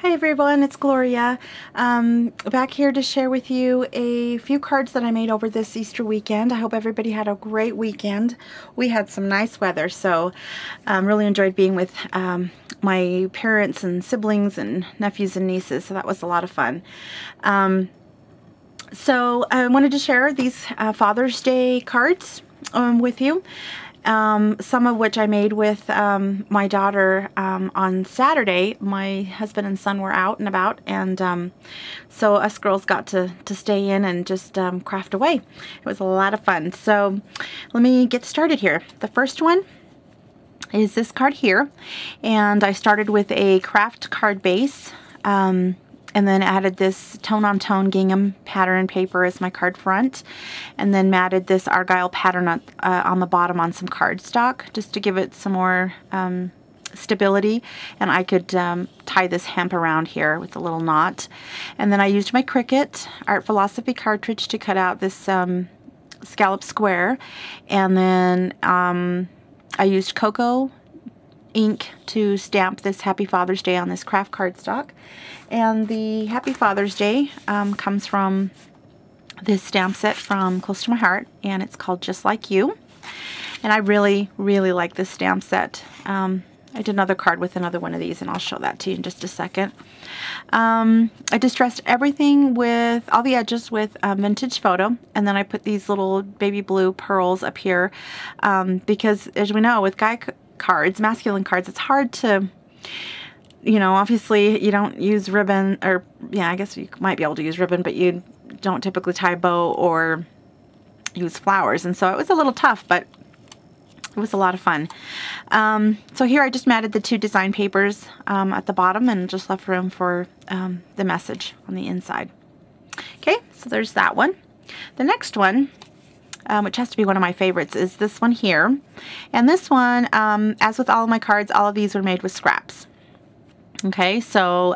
Hi everyone, it's Gloria. Back here to share with you a few cards that I made over this Easter weekend. I hope everybody had a great weekend. We had some nice weather, so really enjoyed being with my parents and siblings and nephews and nieces, so that was a lot of fun. So I wanted to share these Father's Day cards with you. Some of which I made with my daughter on Saturday. My husband and son were out and about, and so us girls got to stay in and just craft away. It was a lot of fun. So let me get started here. The first one is this card here, and I started with a craft card base, and then added this tone-on-tone gingham pattern paper as my card front, and then matted this Argyle pattern on the bottom on some cardstock just to give it some more stability, and I could tie this hemp around here with a little knot. And then I used my Cricut Art Philosophy cartridge to cut out this scallop square, and then I used cocoa ink to stamp this Happy Father's Day on this craft cardstock. And the Happy Father's Day comes from this stamp set from Close to My Heart, and it's called Just Like You. And I really, really like this stamp set. I did another card with another one of these, and I'll show that to you in just a second. I distressed everything with all the edges with Vintage Photo, and then I put these little baby blue pearls up here because, as we know, with guy cards, masculine cards, it's hard to, you know, obviously you don't use ribbon, or yeah, I guess you might be able to use ribbon, but you don't typically tie a bow or use flowers, and so it was a little tough, but it was a lot of fun. So here I just matted the two design papers at the bottom and just left room for the message on the inside. Okay, so there's that one. The next one, which has to be one of my favorites, is this one here. And this one, as with all of my cards, all of these were made with scraps. Okay, so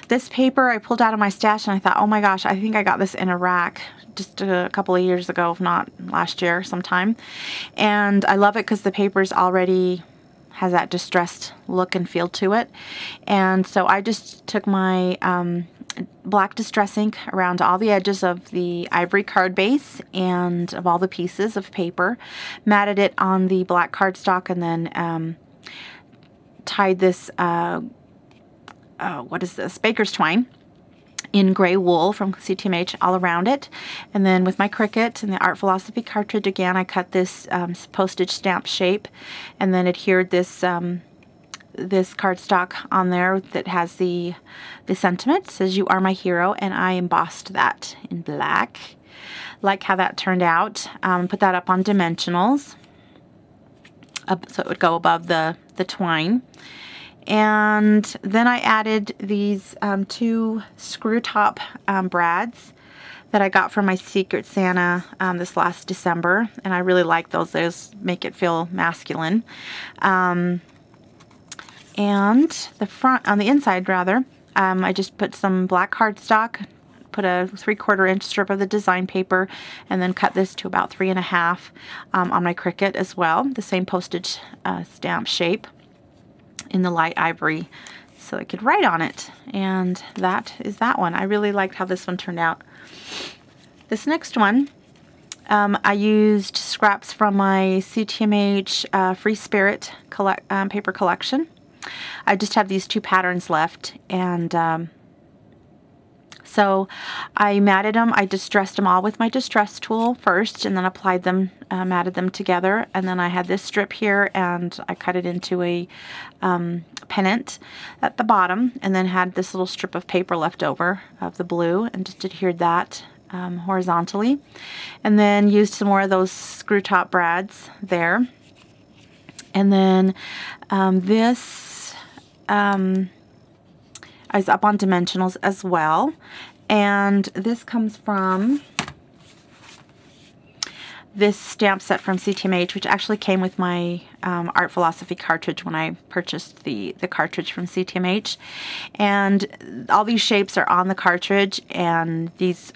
this paper I pulled out of my stash, and I thought, oh my gosh, I think I got this in a rack just a couple of years ago, if not last year sometime. And I love it because the paper's already has that distressed look and feel to it. And so I just took my black distress ink around all the edges of the ivory card base and of all the pieces of paper, matted it on the black cardstock, and then tied this, what is this, baker's twine in gray wool from CTMH all around it. And then with my Cricut and the Art Philosophy cartridge, again, I cut this postage stamp shape, and then adhered this this cardstock on there that has the sentiment. It says, "You are my hero," and I embossed that in black. Like how that turned out. Put that up on dimensionals, so it would go above the twine. And then I added these two screw top brads that I got from my Secret Santa this last December, and I really like those. Those make it feel masculine. And the front, on the inside rather, I just put some black cardstock, put a 3/4 inch strip of the design paper, and then cut this to about 3.5 on my Cricut as well, the same postage stamp shape in the light ivory, so I could write on it. And that is that one. I really liked how this one turned out. This next one, I used scraps from my CTMH Free Spirit paper collection. I just have these two patterns left, and so I matted them. I distressed them all with my distress tool first, and then applied them, matted them together. And then I had this strip here, and I cut it into a pennant at the bottom, and then had this little strip of paper left over of the blue, and just adhered that horizontally. And then used some more of those screw top brads there. And then this is up on dimensionals as well, and this comes from this stamp set from CTMH, which actually came with my Art Philosophy cartridge when I purchased the cartridge from CTMH. And all these shapes are on the cartridge, and these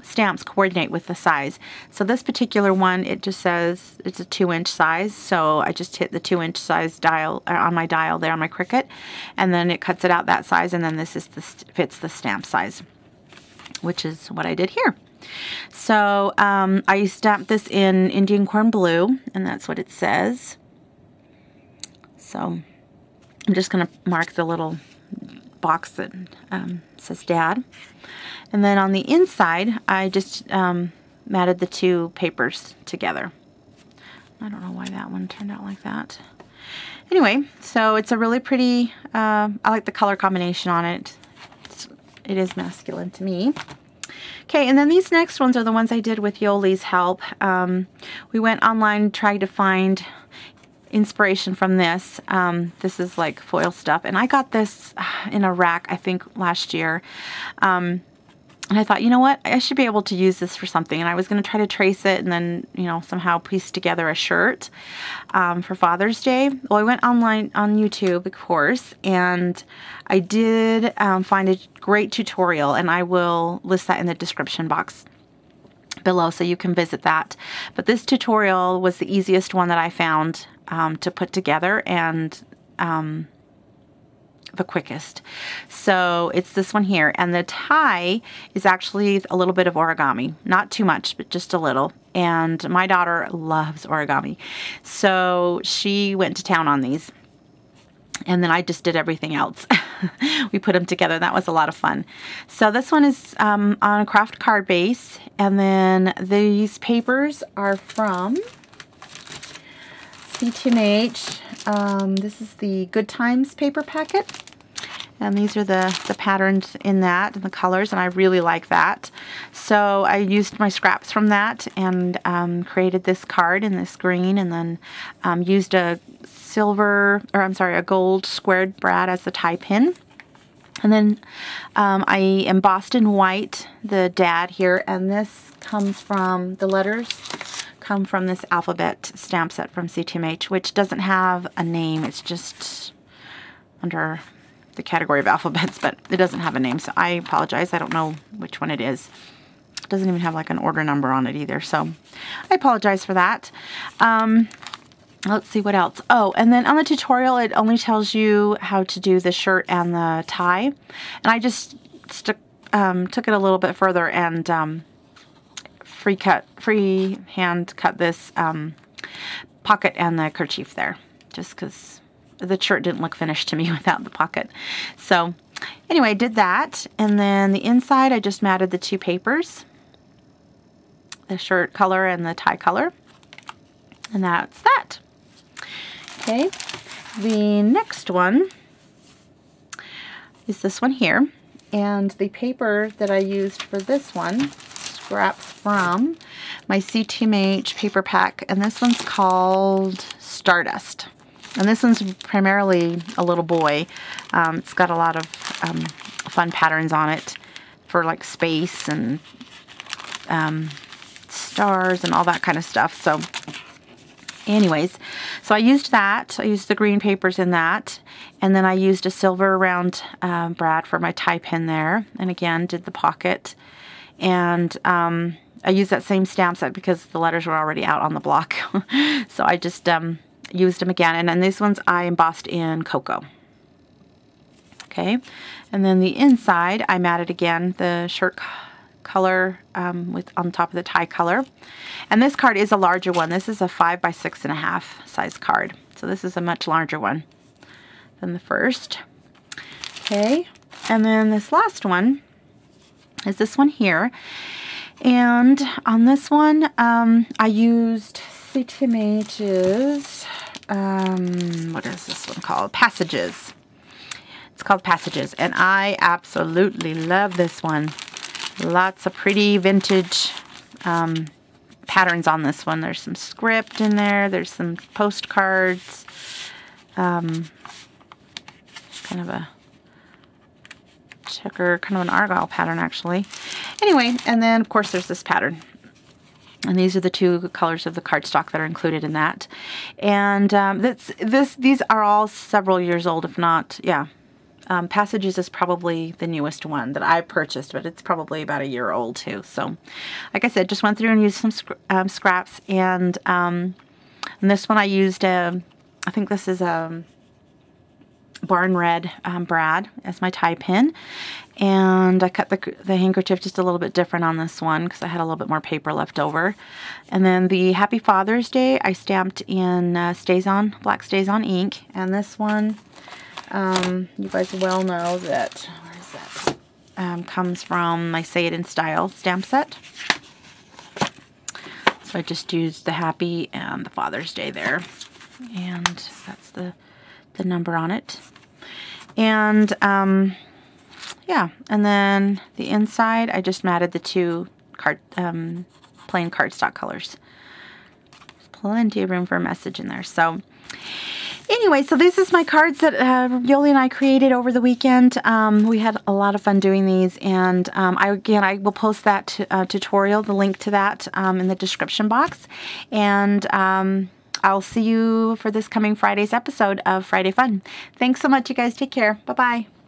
stamps coordinate with the size. So this particular one, it just says it's a 2-inch size. So I just hit the 2-inch size dial on my dial there on my Cricut, and then it cuts it out that size, and then this is fits the stamp size, which is what I did here. So I stamped this in Indian corn blue, and that's what it says. So I'm just going to mark the little box that says Dad. And then on the inside, I just matted the two papers together. I don't know why that one turned out like that. Anyway, so it's a really pretty, I like the color combination on it. It is masculine to me. Okay, and then these next ones are the ones I did with Yoli's help. We went online, tried to find inspiration from this. This is like foil stuff, and I got this in a rack, I think, last year. And I thought, you know what, I should be able to use this for something. And I was going to try to trace it and then, you know, somehow piece together a shirt for Father's Day. Well, I went online on YouTube, of course, and I did find a great tutorial, and I will list that in the description box below so you can visit that. But this tutorial was the easiest one that I found to put together, and the quickest. So it's this one here, and the tie is actually a little bit of origami, not too much, but just a little. And my daughter loves origami, so she went to town on these, and then I just did everything else. We put them together. That was a lot of fun. So this one is on a craft card base, and then these papers are from C2MH. This is the Good Times paper packet, and these are the patterns in that and the colors, and I really like that. So I used my scraps from that and created this card in this green, and then used a gold squared brad as the tie pin. And then I embossed in white the Dad here, and this comes from, the letters come from this alphabet stamp set from C2MH, which doesn't have a name. It's just under the category of alphabets, but it doesn't have a name, so I apologize. I don't know which one it is. It doesn't even have like an order number on it either, so I apologize for that. Let's see what else. Oh, and then on the tutorial, it only tells you how to do the shirt and the tie, and I just took it a little bit further and freehand cut this pocket and the kerchief there, just because the shirt didn't look finished to me without the pocket. So anyway, I did that, and then the inside I just matted the two papers, the shirt color and the tie color, and that's that. Okay, the next one is this one here, and the paper that I used for this one, scraps from my C2MH paper pack, and this one's called Stardust. And this one's primarily a little boy. It's got a lot of fun patterns on it for like space and stars and all that kind of stuff. So anyways, so I used that. I used the green papers in that. And then I used a silver round brad for my tie pin there. And again, did the pocket. And I used that same stamp set because the letters were already out on the block. So I just used them again. And then these ones I embossed in cocoa. Okay. And then the inside, I matted again the shirt color with on top of the tie color. And this card is a larger one. This is a 5 by 6.5 size card. So this is a much larger one than the first. Okay. And then this last one is this one here. And on this one, I used C2MH's, what is this one called? Passages. It's called Passages, and I absolutely love this one. Lots of pretty vintage patterns on this one. There's some script in there. There's some postcards. Kind of a checker, kind of an Argyle pattern actually. Anyway, and then of course there's this pattern. And these are the two colors of the cardstock that are included in that. And these are all several years old, if not, yeah, Passages is probably the newest one that I purchased, but it's probably about a year old too. So, like I said, just went through and used some scraps, and this one I used, I think this is a Barn Red brad as my tie pin, and I cut the handkerchief just a little bit different on this one because I had a little bit more paper left over. And then the Happy Father's Day I stamped in black StazOn ink, and this one you guys well know that, where is that? Comes from my Say It in Style stamp set. So I just used the Happy and the Father's Day there, and that's the number on it. And yeah, and then the inside I just matted the two plain cardstock colors. There's plenty of room for a message in there. So anyway, so this is my cards that Yoli and I created over the weekend. We had a lot of fun doing these, and I will post that tutorial, the link to that, in the description box. And I'll see you for this coming Friday's episode of Friday Fun. Thanks so much, you guys. Take care. Bye-bye.